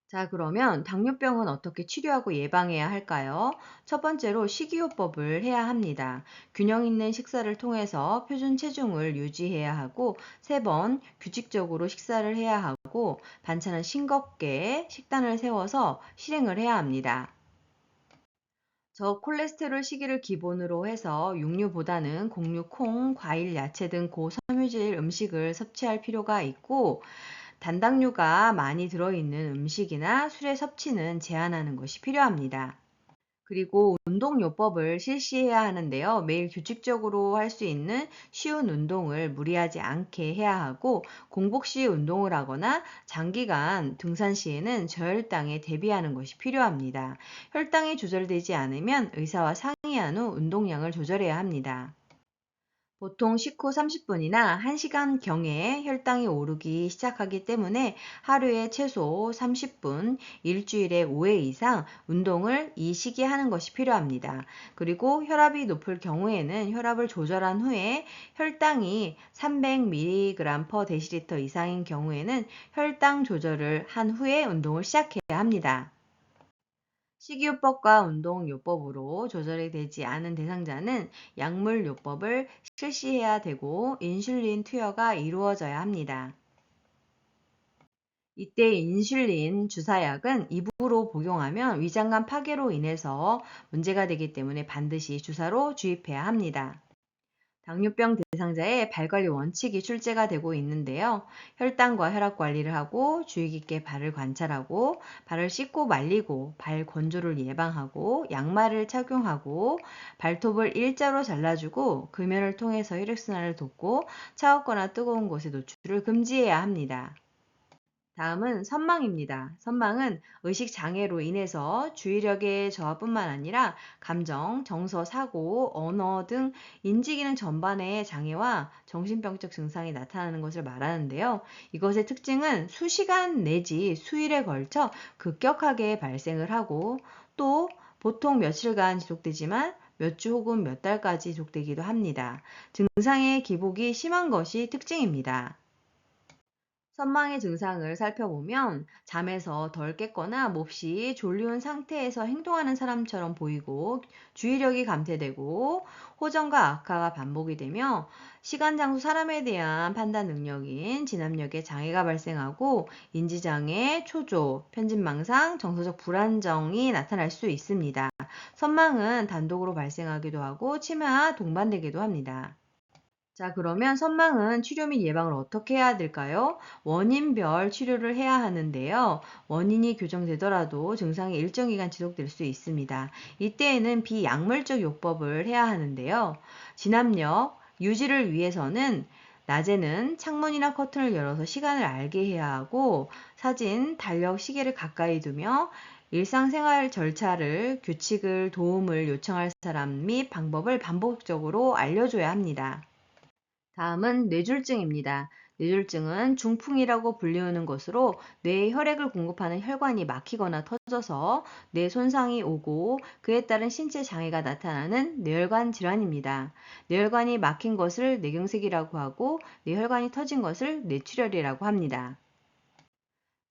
자, 그러면 당뇨병은 어떻게 치료하고 예방해야 할까요? 첫 번째로 식이요법을 해야 합니다. 균형 있는 식사를 통해서 표준 체중을 유지해야 하고, 세 번 규칙적으로 식사를 해야 하고, 반찬은 싱겁게 식단을 세워서 실행을 해야 합니다. 저콜레스테롤 시기를 기본으로 해서 육류보다는 곡류, 콩, 과일, 야채 등 고섬유질 음식을 섭취할 필요가 있고, 단당류가 많이 들어있는 음식이나 술의 섭취는 제한하는 것이 필요합니다. 그리고 운동요법을 실시해야 하는데요. 매일 규칙적으로 할 수 있는 쉬운 운동을 무리하지 않게 해야 하고, 공복 시 운동을 하거나 장기간 등산 시에는 저혈당에 대비하는 것이 필요합니다. 혈당이 조절되지 않으면 의사와 상의한 후 운동량을 조절해야 합니다. 보통 식후 30분이나 1시간경에 혈당이 오르기 시작하기 때문에 하루에 최소 30분, 일주일에 5회 이상 운동을 이 시기에 하는 것이 필요합니다. 그리고 혈압이 높을 경우에는 혈압을 조절한 후에 혈당이 300mg/dL 이상인 경우에는 혈당 조절을 한 후에 운동을 시작해야 합니다. 식이요법과 운동요법으로 조절이 되지 않은 대상자는 약물요법을 실시해야 되고 인슐린 투여가 이루어져야 합니다. 이때 인슐린 주사약은 입으로 복용하면 위장관 파괴로 인해서 문제가 되기 때문에 반드시 주사로 주입해야 합니다. 당뇨병 대상자의 발관리 원칙이 출제가 되고 있는데요. 혈당과 혈압 관리를 하고 주의 깊게 발을 관찰하고 발을 씻고 말리고 발 건조를 예방하고 양말을 착용하고 발톱을 일자로 잘라주고 금연을 통해서 혈액순환을 돕고 차갑거나 뜨거운 곳에 노출을 금지해야 합니다. 다음은 선망입니다. 선망은 의식 장애로 인해서 주의력의 저하뿐만 아니라 감정, 정서, 사고, 언어 등 인지기능 전반의 장애와 정신병적 증상이 나타나는 것을 말하는데요. 이것의 특징은 수시간 내지 수일에 걸쳐 급격하게 발생을 하고 또 보통 며칠간 지속되지만 몇 주 혹은 몇 달까지 지속되기도 합니다. 증상의 기복이 심한 것이 특징입니다. 선망의 증상을 살펴보면 잠에서 덜 깼거나 몹시 졸려온 상태에서 행동하는 사람처럼 보이고 주의력이 감퇴되고 호전과 악화가 반복이 되며 시간, 장소, 사람에 대한 판단 능력인 진압력에 장애가 발생하고 인지장애, 초조, 편집망상, 정서적 불안정이 나타날 수 있습니다. 선망은 단독으로 발생하기도 하고 치매와 동반되기도 합니다. 자, 그러면 선망은 치료 및 예방을 어떻게 해야 될까요? 원인별 치료를 해야 하는데요. 원인이 교정되더라도 증상이 일정 기간 지속될 수 있습니다. 이때에는 비약물적 요법을 해야 하는데요. 진압력 유지를 위해서는 낮에는 창문이나 커튼을 열어서 시간을 알게 해야 하고 사진, 달력, 시계를 가까이 두며 일상생활 절차를, 규칙을, 도움을 요청할 사람 및 방법을 반복적으로 알려줘야 합니다. 다음은 뇌졸중입니다. 뇌졸중은 중풍이라고 불리우는 것으로 뇌에 혈액을 공급하는 혈관이 막히거나 터져서 뇌 손상이 오고 그에 따른 신체 장애가 나타나는 뇌혈관 질환입니다. 뇌혈관이 막힌 것을 뇌경색이라고 하고 뇌혈관이 터진 것을 뇌출혈이라고 합니다.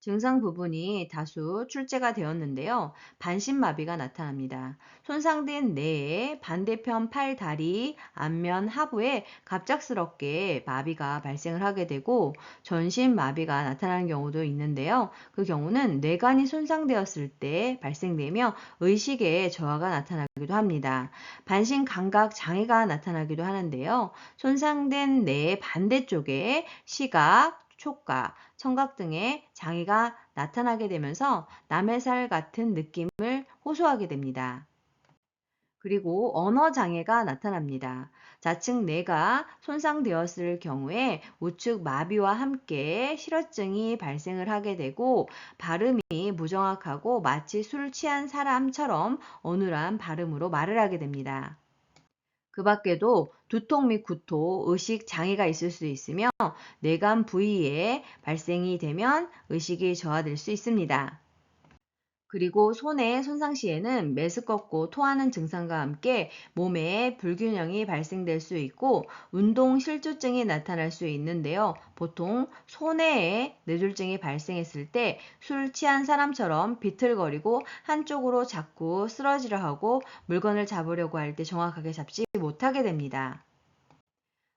증상 부분이 다수 출제가 되었는데요. 반신마비가 나타납니다. 손상된 뇌의 반대편 팔, 다리, 앞면, 하부에 갑작스럽게 마비가 발생을 하게 되고 전신 마비가 나타나는 경우도 있는데요. 그 경우는 뇌관이 손상되었을 때 발생되며 의식에 저하가 나타나기도 합니다. 반신 감각 장애가 나타나기도 하는데요. 손상된 뇌의 반대쪽에 시각, 촉각, 청각 등의 장애가 나타나게 되면서 남의 살 같은 느낌을 호소하게 됩니다. 그리고 언어 장애가 나타납니다. 좌측 뇌가 손상되었을 경우에 우측 마비와 함께 실어증이 발생을 하게 되고 발음이 무정확하고 마치 술 취한 사람처럼 어눌한 발음으로 말을 하게 됩니다. 그 밖에도 두통 및 구토, 의식 장애가 있을 수 있으며 뇌관 부위에 발생이 되면 의식이 저하될 수 있습니다. 그리고 손의 손상 시에는 메스껍고 토하는 증상과 함께 몸에 불균형이 발생될 수 있고 운동 실조증이 나타날 수 있는데요. 보통 손해에 뇌졸중이 발생했을 때 술 취한 사람처럼 비틀거리고 한쪽으로 자꾸 쓰러지려 하고 물건을 잡으려고 할 때 정확하게 잡지 못하게 됩니다.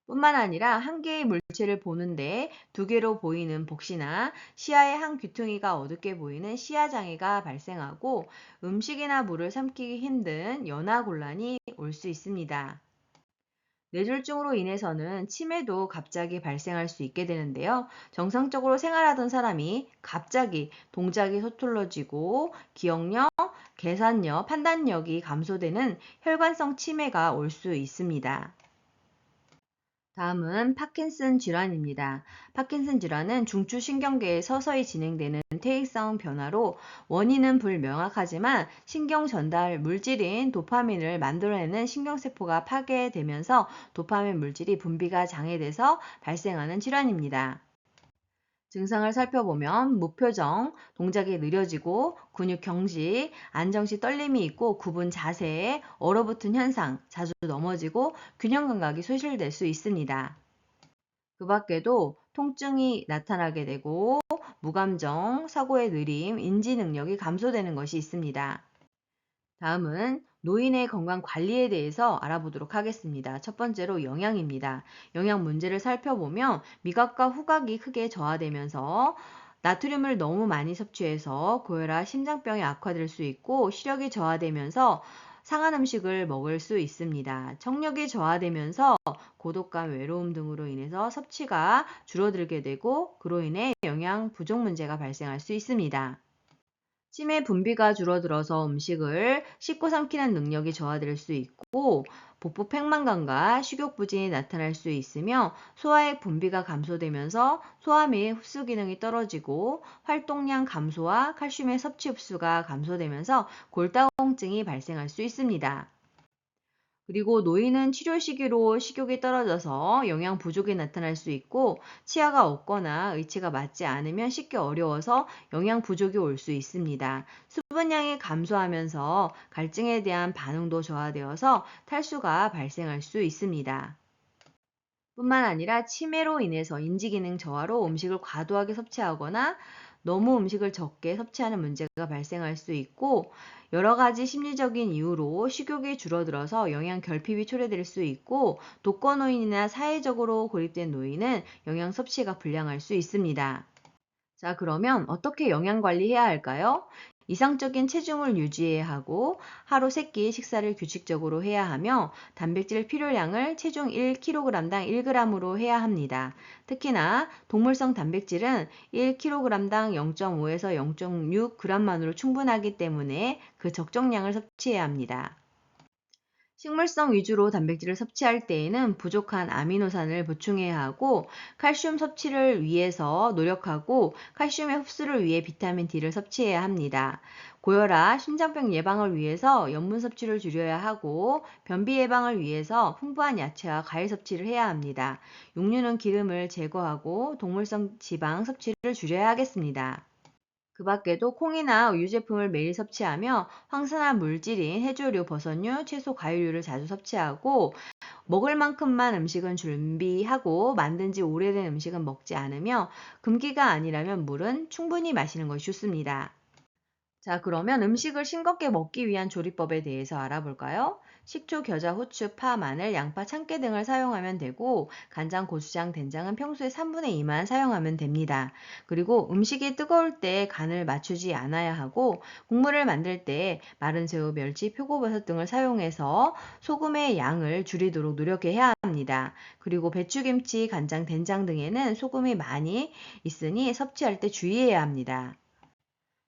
뿐만 아니라 한 개의 물체를 보는데 두 개로 보이는 복시나 시야의 한 귀퉁이가 어둡게 보이는 시야장애가 발생하고 음식이나 물을 삼키기 힘든 연화곤란이 올 수 있습니다. 뇌졸중으로 인해서는 치매도 갑자기 발생할 수 있게 되는데요. 정상적으로 생활하던 사람이 갑자기 동작이 서툴러지고 기억력, 계산력, 판단력이 감소되는 혈관성 치매가 올 수 있습니다. 다음은 파킨슨 질환입니다. 파킨슨 질환은 중추신경계에 서서히 진행되는 퇴행성 변화로 원인은 불명확하지만 신경 전달 물질인 도파민을 만들어내는 신경세포가 파괴되면서 도파민 물질이 분비가 장애돼서 발생하는 질환입니다. 증상을 살펴보면 무표정, 동작이 느려지고 근육 경직, 안정시 떨림이 있고 굽은 자세, 얼어붙은 현상, 자주 넘어지고 균형 감각이 소실될 수 있습니다. 그 밖에도 통증이 나타나게 되고 무감정, 사고의 느림, 인지 능력이 감소되는 것이 있습니다. 다음은 노인의 건강 관리에 대해서 알아보도록 하겠습니다. 첫 번째로 영양입니다. 영양 문제를 살펴보면 미각과 후각이 크게 저하되면서 나트륨을 너무 많이 섭취해서 고혈압, 심장병이 악화될 수 있고 시력이 저하되면서 상한 음식을 먹을 수 있습니다. 청력이 저하되면서 고독감, 외로움 등으로 인해서 섭취가 줄어들게 되고 그로 인해 영양 부족 문제가 발생할 수 있습니다. 침의 분비가 줄어들어서 음식을 씹고 삼키는 능력이 저하될 수 있고 복부 팽만감과 식욕 부진이 나타날 수 있으며 소화액 분비가 감소되면서 소화 및 흡수 기능이 떨어지고 활동량 감소와 칼슘의 섭취 흡수가 감소되면서 골다공증이 발생할 수 있습니다. 그리고 노인은 치료 시기로 식욕이 떨어져서 영양 부족이 나타날 수 있고 치아가 없거나 의치가 맞지 않으면 씻기 어려워서 영양 부족이 올 수 있습니다. 수분량이 감소하면서 갈증에 대한 반응도 저하되어서 탈수가 발생할 수 있습니다. 뿐만 아니라 치매로 인해서 인지기능 저하로 음식을 과도하게 섭취하거나 너무 음식을 적게 섭취하는 문제가 발생할 수 있고 여러 가지 심리적인 이유로 식욕이 줄어들어서 영양 결핍이 초래될 수 있고 독거노인이나 사회적으로 고립된 노인은 영양 섭취가 불량할 수 있습니다. 자, 그러면 어떻게 영양 관리해야 할까요? 이상적인 체중을 유지해야 하고 하루 3끼 식사를 규칙적으로 해야 하며 단백질 필요량을 체중 1kg당 1g으로 해야 합니다. 특히나 동물성 단백질은 1kg당 0.5에서 0.6g만으로 충분하기 때문에 그 적정량을 섭취해야 합니다. 식물성 위주로 단백질을 섭취할 때에는 부족한 아미노산을 보충해야 하고 칼슘 섭취를 위해서 노력하고 칼슘의 흡수를 위해 비타민 D를 섭취해야 합니다. 고혈압, 심장병 예방을 위해서 염분 섭취를 줄여야 하고 변비 예방을 위해서 풍부한 야채와 과일 섭취를 해야 합니다. 육류는 기름을 제거하고 동물성 지방 섭취를 줄여야 하겠습니다. 그 밖에도 콩이나 우유 제품을 매일 섭취하며 황산화 물질인 해조류, 버섯류, 채소, 과일류를 자주 섭취하고 먹을 만큼만 음식은 준비하고 만든 지 오래된 음식은 먹지 않으며 금기가 아니라면 물은 충분히 마시는 것이 좋습니다. 자, 그러면 음식을 싱겁게 먹기 위한 조리법에 대해서 알아볼까요? 식초, 겨자, 후추, 파, 마늘, 양파, 참깨 등을 사용하면 되고 간장, 고추장, 된장은 평소에 3분의 2만 사용하면 됩니다. 그리고 음식이 뜨거울 때 간을 맞추지 않아야 하고 국물을 만들 때 마른 새우, 멸치, 표고버섯 등을 사용해서 소금의 양을 줄이도록 노력해야 합니다. 그리고 배추김치, 간장, 된장 등에는 소금이 많이 있으니 섭취할 때 주의해야 합니다.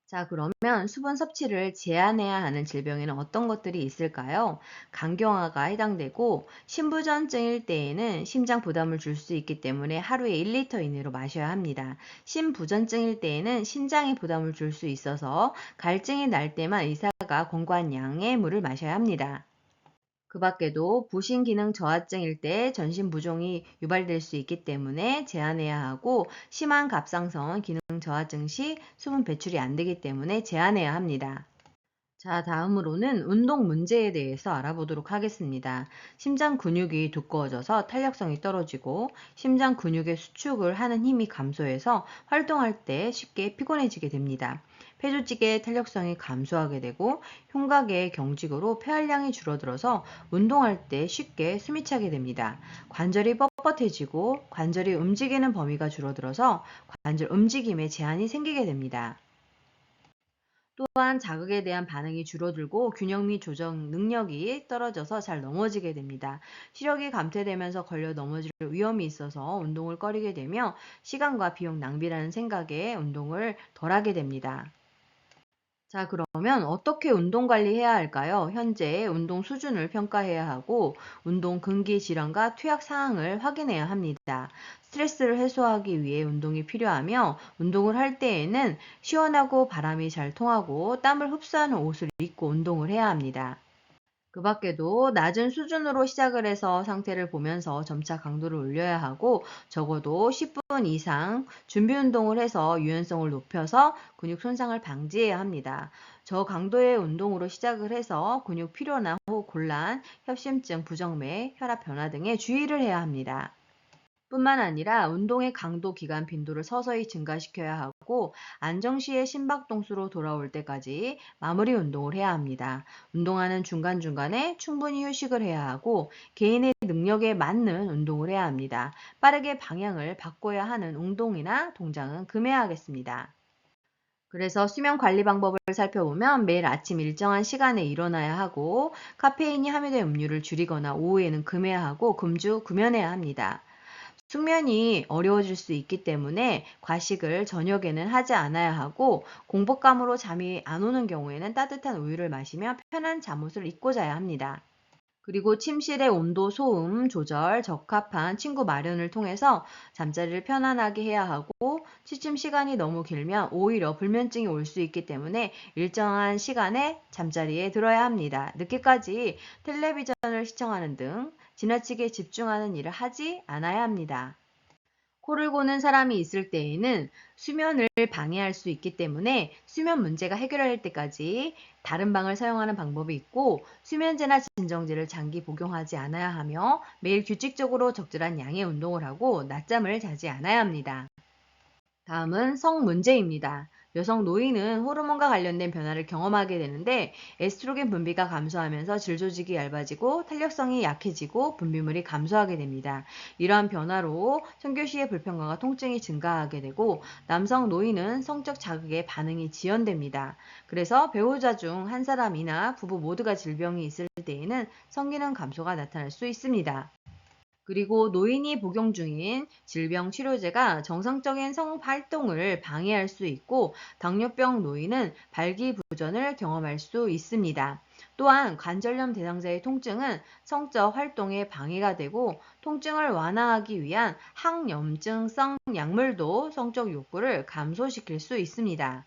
자, 그러면 수분 섭취를 제한해야 하는 질병에는 어떤 것들이 있을까요? 간경화가 해당되고 심부전증일 때에는 심장 부담을 줄 수 있기 때문에 하루에 1리터 이내로 마셔야 합니다. 심부전증일 때에는 심장에 부담을 줄 수 있어서 갈증이 날 때만 의사가 권고한 양의 물을 마셔야 합니다. 그 밖에도 부신 기능 저하증일 때 전신 부종이 유발될 수 있기 때문에 제한해야 하고 심한 갑상선 기능 저하증 시 수분 배출이 안 되기 때문에 제한해야 합니다. 자, 다음으로는 운동 문제에 대해서 알아보도록 하겠습니다. 심장 근육이 두꺼워져서 탄력성이 떨어지고 심장 근육의 수축을 하는 힘이 감소해서 활동할 때 쉽게 피곤해지게 됩니다. 폐조직의 탄력성이 감소하게 되고 흉곽의 경직으로 폐활량이 줄어들어서 운동할 때 쉽게 숨이 차게 됩니다. 관절이 뻣뻣해지고 관절이 움직이는 범위가 줄어들어서 관절 움직임에 제한이 생기게 됩니다. 또한 자극에 대한 반응이 줄어들고 균형 및 조정 능력이 떨어져서 잘 넘어지게 됩니다. 시력이 감퇴되면서 걸려 넘어질 위험이 있어서 운동을 꺼리게 되며 시간과 비용 낭비라는 생각에 운동을 덜 하게 됩니다. 자, 그러면 어떻게 운동 관리해야 할까요? 현재 운동 수준을 평가해야 하고 운동 금기 질환과 투약 사항을 확인해야 합니다. 스트레스를 해소하기 위해 운동이 필요하며 운동을 할 때에는 시원하고 바람이 잘 통하고 땀을 흡수하는 옷을 입고 운동을 해야 합니다. 그 밖에도 낮은 수준으로 시작을 해서 상태를 보면서 점차 강도를 올려야 하고 적어도 10분 이상 준비 운동을 해서 유연성을 높여서 근육 손상을 방지해야 합니다. 저강도의 운동으로 시작을 해서 근육 피로나 곤란, 협심증, 부정맥, 혈압 변화 등에 주의를 해야 합니다. 뿐만 아니라 운동의 강도, 기간, 빈도를 서서히 증가시켜야 하고 안정시에 심박동수로 돌아올 때까지 마무리 운동을 해야 합니다. 운동하는 중간중간에 충분히 휴식을 해야 하고 개인의 능력에 맞는 운동을 해야 합니다. 빠르게 방향을 바꿔야 하는 운동이나 동작은 금해야겠습니다. 그래서 수면 관리 방법을 살펴보면 매일 아침 일정한 시간에 일어나야 하고 카페인이 함유된 음료를 줄이거나 오후에는 금해야 하고 금주 금연해야 합니다. 숙면이 어려워질 수 있기 때문에 과식을 저녁에는 하지 않아야 하고 공복감으로 잠이 안 오는 경우에는 따뜻한 우유를 마시며 편한 잠옷을 입고 자야 합니다. 그리고 침실의 온도, 소음 조절, 적합한 친구 마련을 통해서 잠자리를 편안하게 해야 하고 취침 시간이 너무 길면 오히려 불면증이 올 수 있기 때문에 일정한 시간에 잠자리에 들어야 합니다. 늦게까지 텔레비전을 시청하는 등 지나치게 집중하는 일을 하지 않아야 합니다. 코를 고는 사람이 있을 때에는 수면을 방해할 수 있기 때문에 수면 문제가 해결될 때까지 다른 방을 사용하는 방법이 있고 수면제나 진정제를 장기 복용하지 않아야 하며 매일 규칙적으로 적절한 양의 운동을 하고 낮잠을 자지 않아야 합니다. 다음은 성 문제입니다. 여성 노인은 호르몬과 관련된 변화를 경험하게 되는데 에스트로겐 분비가 감소하면서 질 조직이 얇아지고 탄력성이 약해지고 분비물이 감소하게 됩니다. 이러한 변화로 성교시의 불편감과 통증이 증가하게 되고 남성 노인은 성적 자극에 반응이 지연됩니다. 그래서 배우자 중 한 사람이나 부부 모두가 질병이 있을 때에는 성기능 감소가 나타날 수 있습니다. 그리고 노인이 복용 중인 질병 치료제가 정상적인 성활동을 방해할 수 있고 당뇨병 노인은 발기부전을 경험할 수 있습니다. 또한 관절염 대상자의 통증은 성적 활동에 방해가 되고 통증을 완화하기 위한 항염증성 약물도 성적 욕구를 감소시킬 수 있습니다.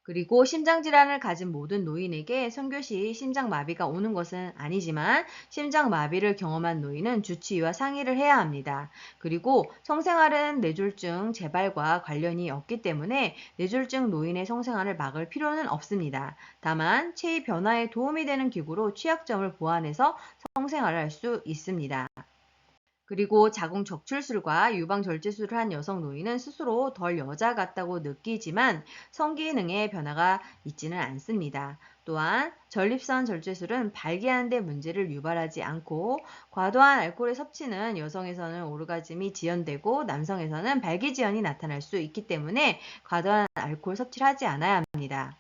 그리고 심장질환을 가진 모든 노인에게 선교시 심장마비가 오는 것은 아니지만 심장마비를 경험한 노인은 주치의와 상의를 해야 합니다. 그리고 성생활은 뇌졸중 재발과 관련이 없기 때문에 뇌졸중 노인의 성생활을 막을 필요는 없습니다. 다만 체위 변화에 도움이 되는 기구로 취약점을 보완해서 성생활을 할 수 있습니다. 그리고 자궁 적출술과 유방 절제술을 한 여성 노인은 스스로 덜 여자 같다고 느끼지만 성기능에 변화가 있지는 않습니다. 또한 전립선 절제술은 발기하는 데 문제를 유발하지 않고 과도한 알코올의 섭취는 여성에서는 오르가즘이 지연되고 남성에서는 발기지연이 나타날 수 있기 때문에 과도한 알코올 섭취를 하지 않아야 합니다.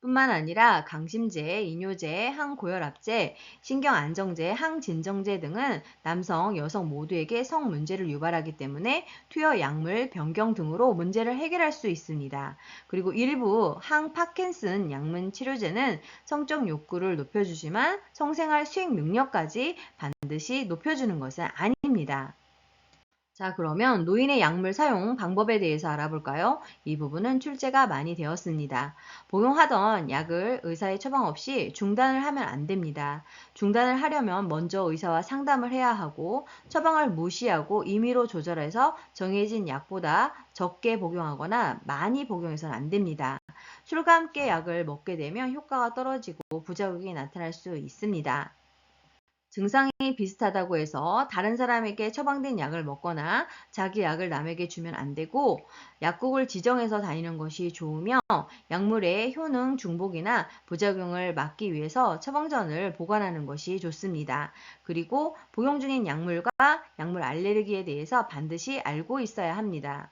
뿐만 아니라 강심제, 이뇨제, 항고혈압제, 신경안정제, 항진정제 등은 남성, 여성 모두에게 성 문제를 유발하기 때문에 투여 약물 변경 등으로 문제를 해결할 수 있습니다. 그리고 일부 항파킨슨 약물 치료제는 성적 욕구를 높여주지만 성생활 수행 능력까지 반드시 높여주는 것은 아닙니다. 자, 그러면 노인의 약물 사용 방법에 대해서 알아볼까요? 이 부분은 출제가 많이 되었습니다. 복용하던 약을 의사의 처방 없이 중단을 하면 안 됩니다. 중단을 하려면 먼저 의사와 상담을 해야 하고 처방을 무시하고 임의로 조절해서 정해진 약보다 적게 복용하거나 많이 복용해서는 안 됩니다. 술과 함께 약을 먹게 되면 효과가 떨어지고 부작용이 나타날 수 있습니다. 증상이 비슷하다고 해서 다른 사람에게 처방된 약을 먹거나 자기 약을 남에게 주면 안 되고 약국을 지정해서 다니는 것이 좋으며 약물의 효능 중복이나 부작용을 막기 위해서 처방전을 보관하는 것이 좋습니다. 그리고 복용 중인 약물과 약물 알레르기에 대해서 반드시 알고 있어야 합니다.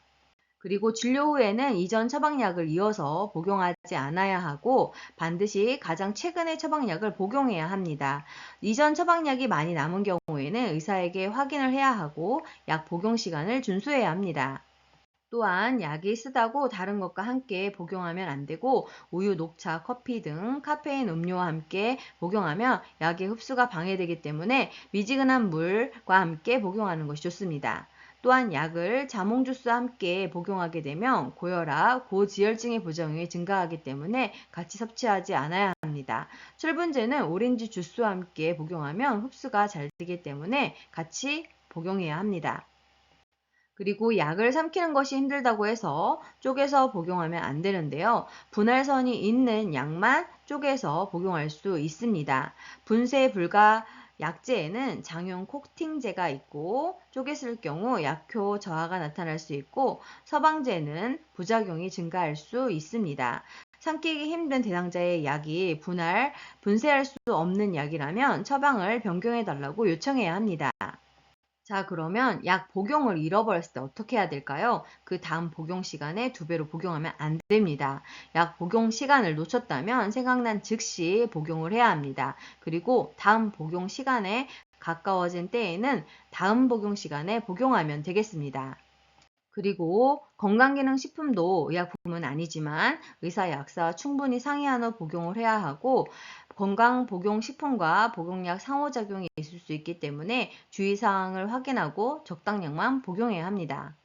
그리고 진료 후에는 이전 처방약을 이어서 복용하지 않아야 하고 반드시 가장 최근의 처방약을 복용해야 합니다. 이전 처방약이 많이 남은 경우에는 의사에게 확인을 해야 하고 약 복용 시간을 준수해야 합니다. 또한 약이 쓰다고 다른 것과 함께 복용하면 안 되고 우유, 녹차, 커피 등 카페인 음료와 함께 복용하면 약의 흡수가 방해되기 때문에 미지근한 물과 함께 복용하는 것이 좋습니다. 또한 약을 자몽 주스와 함께 복용하게 되면 고혈압, 고지혈증의 부작용이 증가하기 때문에 같이 섭취하지 않아야 합니다. 철분제는 오렌지 주스와 함께 복용하면 흡수가 잘 되기 때문에 같이 복용해야 합니다. 그리고 약을 삼키는 것이 힘들다고 해서 쪼개서 복용하면 안 되는데요. 분할선이 있는 약만 쪼개서 복용할 수 있습니다. 분쇄 불가 약제에는 장용 코팅제가 있고 쪼개쓸 경우 약효 저하가 나타날 수 있고 서방제는 부작용이 증가할 수 있습니다. 삼키기 힘든 대상자의 약이 분쇄할 수 없는 약이라면 처방을 변경해 달라고 요청해야 합니다. 자, 그러면 약 복용을 잃어버렸을 때 어떻게 해야 될까요? 그 다음 복용 시간에 두 배로 복용하면 안 됩니다. 약 복용 시간을 놓쳤다면 생각난 즉시 복용을 해야 합니다. 그리고 다음 복용 시간에 가까워진 때에는 다음 복용 시간에 복용하면 되겠습니다. 그리고 건강기능식품도 의약품은 아니지만 의사 약사와 충분히 상의한 후 복용을 해야 하고 건강복용식품과 복용약 상호작용이 있을 수 있기 때문에 주의사항을 확인하고 적당량만 복용해야 합니다.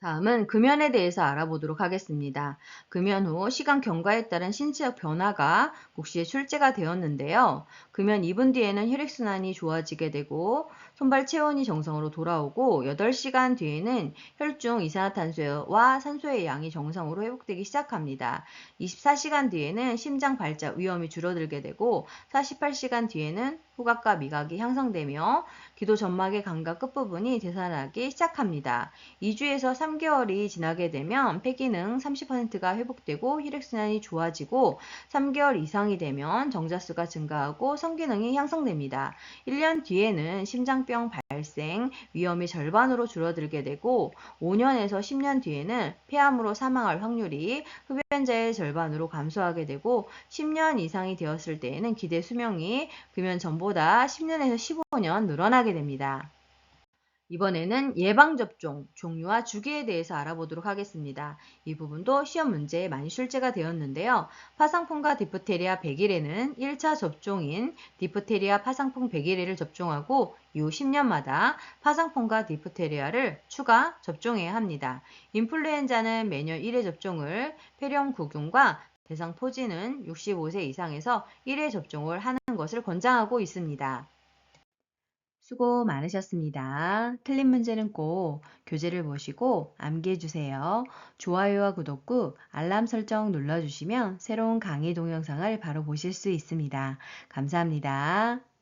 다음은 금연에 대해서 알아보도록 하겠습니다. 금연 후 시간 경과에 따른 신체적 변화가 국시에 출제가 되었는데요. 금연 2분 뒤에는 혈액순환이 좋아지게 되고 손발 체온이 정상으로 돌아오고 8시간 뒤에는 혈중 이산화탄소와 산소의 양이 정상으로 회복되기 시작합니다. 24시간 뒤에는 심장 발작 위험이 줄어들게 되고 48시간 뒤에는 후각과 미각이 향상되며 기도 점막의 감각 끝부분이 되살아나기 시작합니다. 2주에서 3개월이 지나게 되면 폐기능 30%가 회복되고 혈액순환이 좋아지고 3개월 이상이 되면 정자수가 증가하고 성기능이 향상됩니다. 1년 뒤에는 심장병 발생 위험이 절반으로 줄어들게 되고 5년에서 10년 뒤에는 폐암으로 사망할 확률이 흡연자의 절반으로 감소하게 되고 10년 이상이 되었을 때에는 기대 수명이 금연 전보다 10년에서 15년 늘어나게 됩니다. 이번에는 예방접종, 종류와 주기에 대해서 알아보도록 하겠습니다. 이 부분도 시험 문제에 많이 출제가 되었는데요. 파상풍과 디프테리아 100일에는 1차 접종인 디프테리아 파상풍 100일을 접종하고 이후 10년마다 파상풍과 디프테리아를 추가 접종해야 합니다. 인플루엔자는 매년 1회 접종을, 폐렴구균과 대상포진은 65세 이상에서 1회 접종을 하는 것을 권장하고 있습니다. 수고 많으셨습니다. 틀린 문제는 꼭 교재를 보시고 암기해 주세요. 좋아요와 구독 꾹 알람 설정 눌러주시면 새로운 강의 동영상을 바로 보실 수 있습니다. 감사합니다.